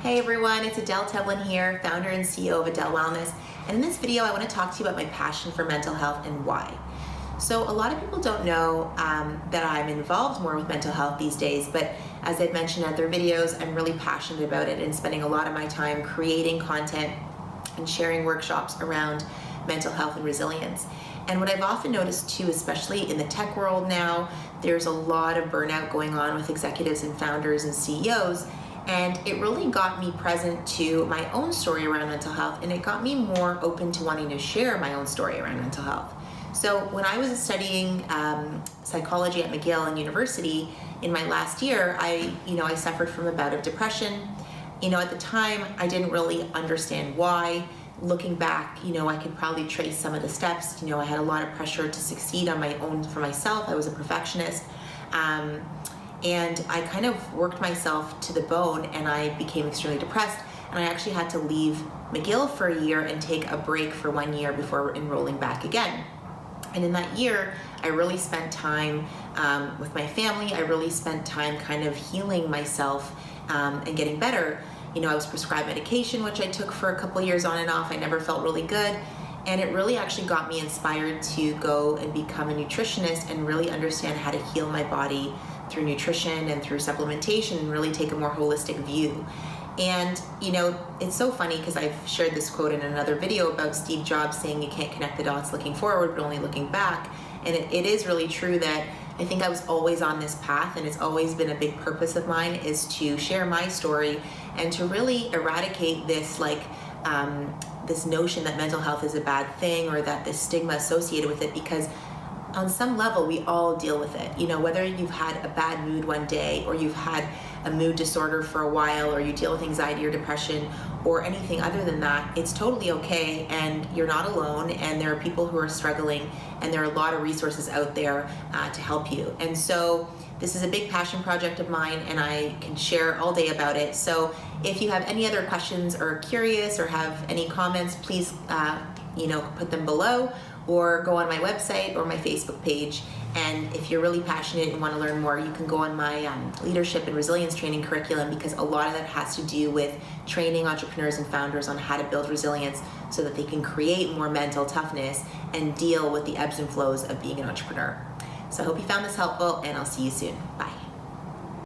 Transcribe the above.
Hey everyone, it's Adele here, founder and CEO of Adele Wellness. And in this video, I want to talk to you about my passion for mental health and why. So a lot of people don't know that I'm involved more with mental health these days, but as I've mentioned in other videos, I'm really passionate about it and spending a lot of my time creating content and sharing workshops around mental health and resilience. And what I've often noticed too, especially in the tech world now, there's a lot of burnout going on with executives and founders and CEOs. And it really got me present to my own story around mental health, and it got me more open to wanting to share my own story around mental health. So when I was studying psychology at McGill in university in my last year, I suffered from a bout of depression. At the time, I didn't really understand why. Looking back, I could probably trace some of the steps. I had a lot of pressure to succeed on my own for myself. I was a perfectionist. And I kind of worked myself to the bone, and I became extremely depressed, and I actually had to leave McGill for a year and take a break for 1 year before enrolling back again. And in that year, I really spent time with my family. I really spent time kind of healing myself and getting better. I was prescribed medication, which I took for a couple years on and off. I never felt really good. And it really actually got me inspired to go and become a nutritionist and really understand how to heal my body through nutrition and through supplementation and really take a more holistic view. And it's so funny because I've shared this quote in another video about Steve Jobs saying you can't connect the dots looking forward but only looking back. And it is really true that I think I was always on this path, and it's always been a big purpose of mine is to share my story and to really eradicate this this notion that mental health is a bad thing or that this stigma associated with it, because on some level we all deal with it. Whether you've had a bad mood one day or you've had a mood disorder for a while or you deal with anxiety or depression or anything other than that, it's totally okay, and you're not alone, and there are people who are struggling, and there are a lot of resources out there to help you. And so this is a big passion project of mine, and I can share all day about it. So if you have any other questions or curious or have any comments, please put them below, or go on my website or my Facebook page. And if you're really passionate and want to learn more, you can go on my leadership and resilience training curriculum, because a lot of that has to do with training entrepreneurs and founders on how to build resilience so that they can create more mental toughness and deal with the ebbs and flows of being an entrepreneur. So I hope you found this helpful, and I'll see you soon. Bye.